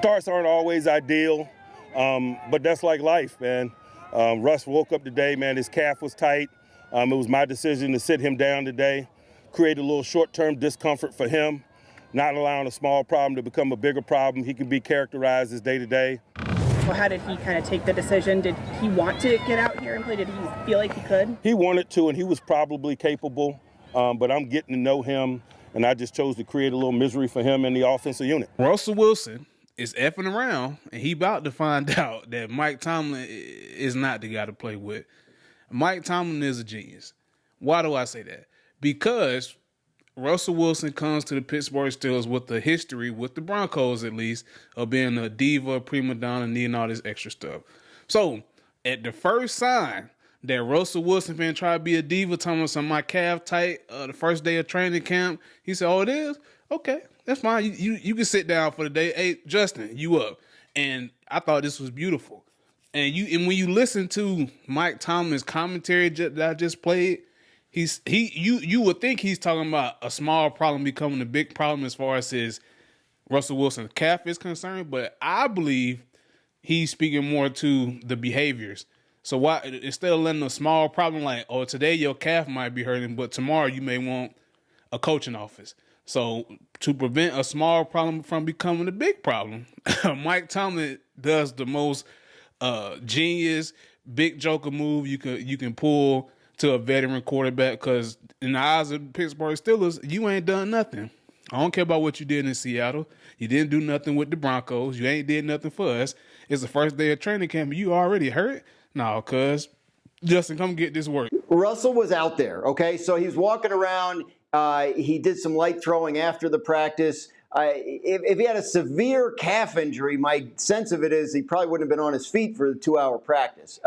Starts aren't always ideal, but that's like life, man. Russ woke up today, man, his calf was tight. It was my decision to sit him down today, create a little short-term discomfort for him, not allowing a small problem to become a bigger problem. He can be characterized as day-to-day. Well, how did he kind of take the decision? Did he want to get out here and play? Did he feel like he could? He wanted to, and he was probably capable, but I'm getting to know him, and I just chose to create a little misery for him and the offensive unit. Russell Wilson is effing around, and he about to find out that Mike Tomlin is not the guy to play with. Mike Tomlin is a genius. Why do I say that? Because Russell Wilson comes to the Pittsburgh Steelers with a history, with the Broncos at least, of being a diva, prima donna, needing all this extra stuff. So, at the first sign that Russell Wilson been trying to be a diva, telling us my calf tight the first day of training camp, he said, "Oh, it is? Okay, that's fine. You can sit down for the day. Hey, Justin, you up." And I thought this was beautiful. And when you listen to Mike Tomlin's commentary that I just played, you would think he's talking about a small problem becoming a big problem as far as his Russell Wilson's calf is concerned, but I believe he's speaking more to the behaviors. So why instead of letting a small problem like, oh, today your calf might be hurting, but tomorrow you may want a coaching office. So to prevent a small problem from becoming a big problem, Mike Tomlin does the most genius big joker move you can pull to a veteran quarterback, because in the eyes of the Pittsburgh Steelers, you ain't done nothing. I don't care about what you did in Seattle. You didn't do nothing with the Broncos. You ain't did nothing for us. It's the first day of training camp. You already hurt? No, cuz. Justin, come get this work. Russell was out there, okay? So he's walking around. He did some light throwing after the practice. If he had a severe calf injury, my sense of it is he probably wouldn't have been on his feet for the 2-hour practice.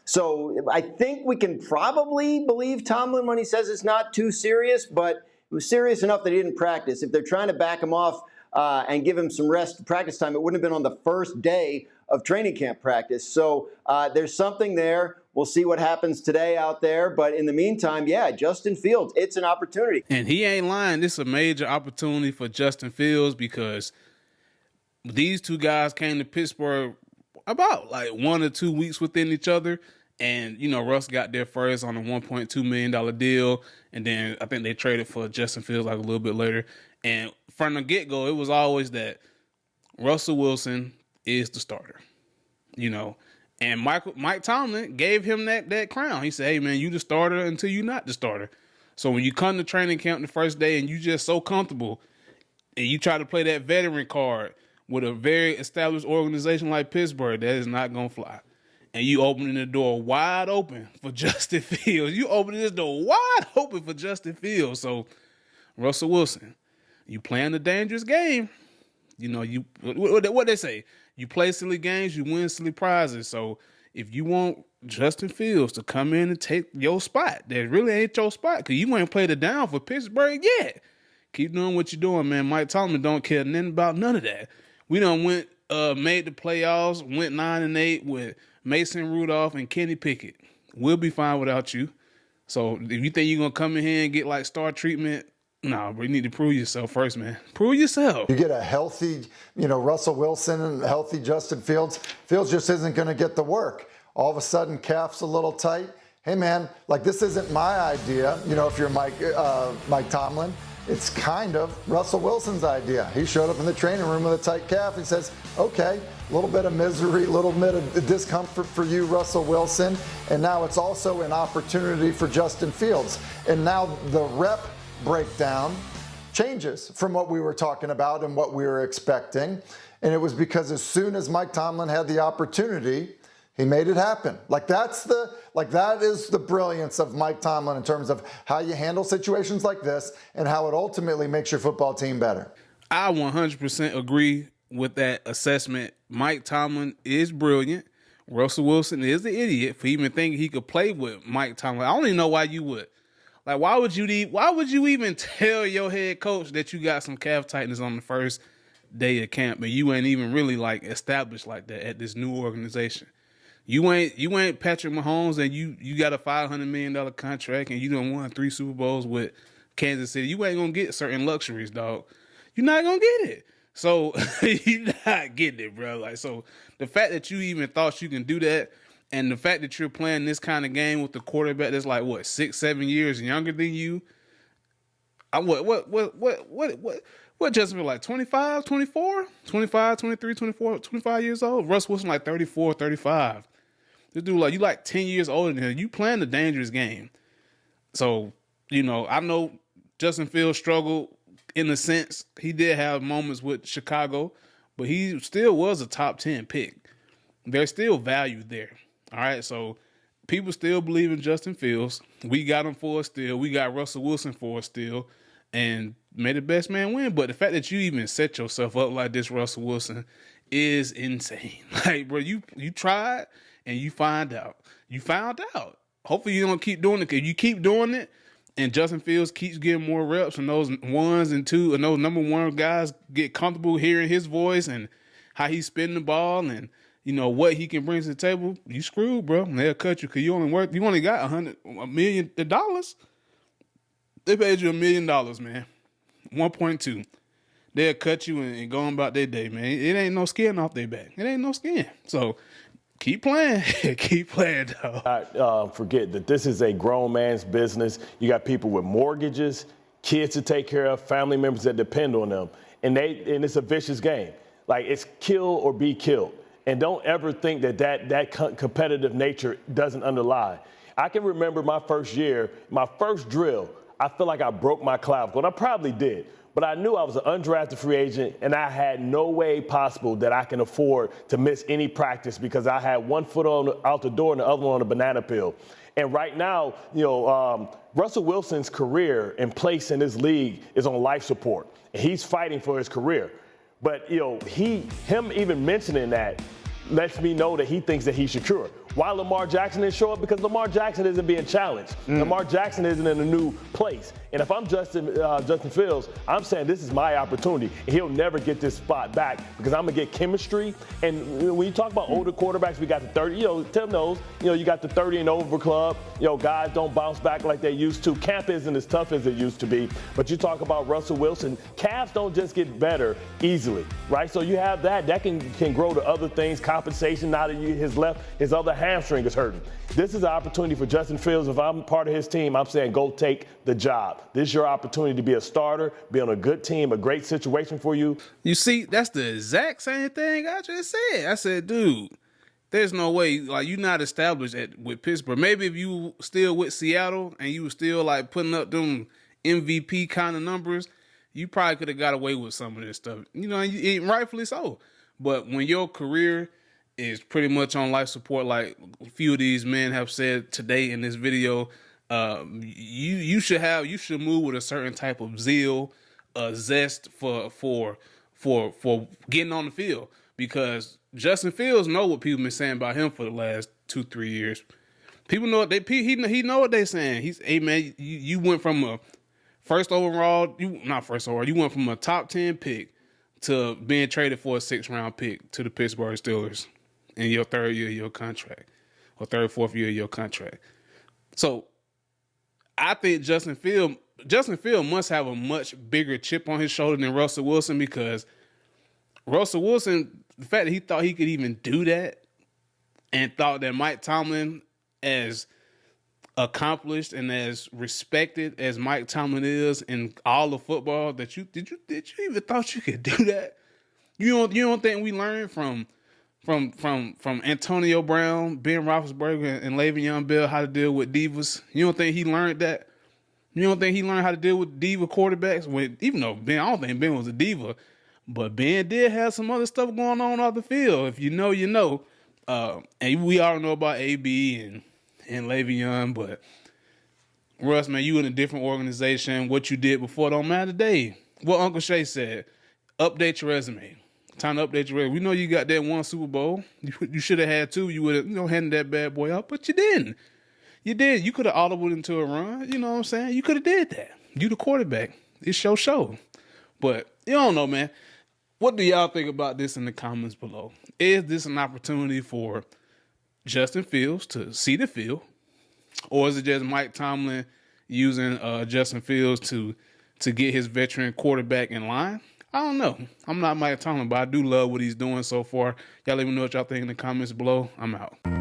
So I think we can probably believe Tomlin when he says it's not too serious, but it was serious enough that he didn't practice. If they're trying to back him off and give him some rest practice time, it wouldn't have been on the first day of training camp practice. So there's something there. We'll see what happens today out there. But in the meantime, yeah, Justin Fields, it's an opportunity. And he ain't lying. This is a major opportunity for Justin Fields, because these two guys came to Pittsburgh about like 1 or 2 weeks within each other. And, you know, Russ got there first on a $1.2 million deal. And then I think they traded for Justin Fields like a little bit later. And from the get-go, it was always that Russell Wilson is the starter, you know. And Mike Tomlin gave him that crown. He said, "Hey, man, you the starter until you're not the starter." So when you come to training camp the first day and you just so comfortable and you try to play that veteran card with a very established organization like Pittsburgh, that is not going to fly. And you opening the door wide open for Justin Fields. You opening this door wide open for Justin Fields. So, Russell Wilson, you playing a dangerous game. You know, what they say, you play silly games, you win silly prizes. So, if you want Justin Fields to come in and take your spot, that really ain't your spot, because you ain't played it down for Pittsburgh yet. Keep doing what you're doing, man. Mike Tomlin don't care nothing about none of that. We done made the playoffs, went 9-8 with Mason Rudolph and Kenny Pickett. We'll be fine without you. So if you think you're going to come in here and get like star treatment, no, but you need to prove yourself first, man. Prove yourself. You get a healthy, Russell Wilson and a healthy Justin Fields. Fields just isn't going to get the work. All of a sudden, calf's a little tight. Hey, man, like this isn't my idea. If you're Mike Tomlin, it's kind of Russell Wilson's idea. He showed up in the training room with a tight calf. He says, okay, a little bit of misery, a little bit of discomfort for you, Russell Wilson. And now it's also an opportunity for Justin Fields. And now the rep breakdown changes from what we were talking about and what we were expecting. And it was because as soon as Mike Tomlin had the opportunity, he made it happen. That is the brilliance of Mike Tomlin in terms of how you handle situations like this and how it ultimately makes your football team better. I 100% agree with that assessment. Mike Tomlin is brilliant. Russell Wilson is the idiot for even thinking he could play with Mike Tomlin. I don't even know why you would. Like, why would you even tell your head coach that you got some calf tightness on the first day of camp and you ain't even really like established like that at this new organization? You ain't Patrick Mahomes and you got a $500 million contract and you done won 3 Super Bowls with Kansas City. You ain't gonna get certain luxuries, dog. You're not gonna get it. So you're not getting it, bro. Like, so the fact that you even thought you can do that, and the fact that you're playing this kind of game with the quarterback that's like what 6-7 years younger than you. What Justin feel like 25, 24, 25, 23, 24, 25 years old. Russ Wilson like 34, 35. This dude like you like 10 years older than him. You playing a dangerous game. So, I know Justin Fields struggled in a sense. He did have moments with Chicago, but he still was a top 10 pick. There's still value there. All right, so people still believe in Justin Fields. We got him for a steal. We got Russell Wilson for a steal, and may the best man win. But the fact that you even set yourself up like this, Russell Wilson, is insane. Like, bro, you tried and you find out. You found out. Hopefully you don't keep doing it. If you keep doing it and Justin Fields keeps getting more reps and those ones and two and those number one guys get comfortable hearing his voice and how he's spinning the ball and what he can bring to the table, you screwed, bro. And they'll cut you because you only got $1 million. They paid you $1 million, man. 1.2. They'll cut you and go on about their day, man. It ain't no skin off their back. It ain't no skin. So keep playing. Keep playing, though. Forget that this is a grown man's business. You got people with mortgages, kids to take care of, family members that depend on them. And it's a vicious game. Like, it's kill or be killed. And don't ever think that competitive nature doesn't underlie. I can remember my first year, my first drill, I feel like I broke my clavicle, and I probably did. But I knew I was an undrafted free agent, and I had no way possible that I can afford to miss any practice because I had one foot out the door and the other one on a banana peel. And right now, Russell Wilson's career and place in this league is on life support. And he's fighting for his career. But, him even mentioning that lets me know that he thinks that he's secure. Why Lamar Jackson didn't show up? Because Lamar Jackson isn't being challenged. Lamar Jackson isn't in a new place. And if I'm Justin Fields, I'm saying this is my opportunity. And he'll never get this spot back because I'm going to get chemistry. And when you talk about older quarterbacks, we got the 30, Tim knows, you got the 30 and over club. Guys don't bounce back like they used to. Camp isn't as tough as it used to be. But you talk about Russell Wilson, calves don't just get better easily, right? So you have that can grow to other things, compensation. Now that his other hamstring is hurting. This is an opportunity for Justin Fields. If I'm part of his team, I'm saying go take the job. This is your opportunity to be a starter, be on a good team, a great situation for you. You see, that's the exact same thing I just said. I said, dude, there's no way, like, you're not established with Pittsburgh. Maybe if you still with Seattle and you were still, like, putting up them MVP kind of numbers, you probably could have got away with some of this stuff. And rightfully so. But when your career is pretty much on life support, like a few of these men have said today in this video, you should move with a certain type of zeal, zest for getting on the field, because Justin Fields know what people been saying about him for the last 2-3 years. People know what he know what they saying. He's, hey man, you went from a you went from a top 10 pick to being traded for a 6th round pick to the Pittsburgh Steelers in your 3rd year of your contract, or 3rd, 4th year of your contract. So I think Justin Fields must have a much bigger chip on his shoulder than Russell Wilson, because Russell Wilson, the fact that he thought he could even do that and thought that Mike Tomlin, as accomplished and as respected as Mike Tomlin is in all of football, that did you even thought you could do that? You don't think we learned from Antonio Brown, Ben Roethlisberger, and Le'Veon Bell how to deal with divas? You don't think he learned that? You don't think he learned how to deal with diva quarterbacks? Even though Ben, I don't think Ben was a diva, but Ben did have some other stuff going on off the field. If you know, you know. And we all know about AB and Le'Veon, but Russ, man, you in a different organization. What you did before don't matter today. What Uncle Shay said, update your resume. Time to update your resume. We know you got that one Super Bowl. You should have had 2. You would have handed that bad boy up, but you didn't. You did. You could have audibled into a run. You know what I'm saying? You could have did that. You the quarterback. It's your show. But you don't know, man. What do y'all think about this in the comments below? Is this an opportunity for Justin Fields to see the field? Or is it just Mike Tomlin using Justin Fields to get his veteran quarterback in line? I don't know. I'm not Mike Tomlin, but I do love what he's doing so far. Y'all let me know what y'all think in the comments below. I'm out.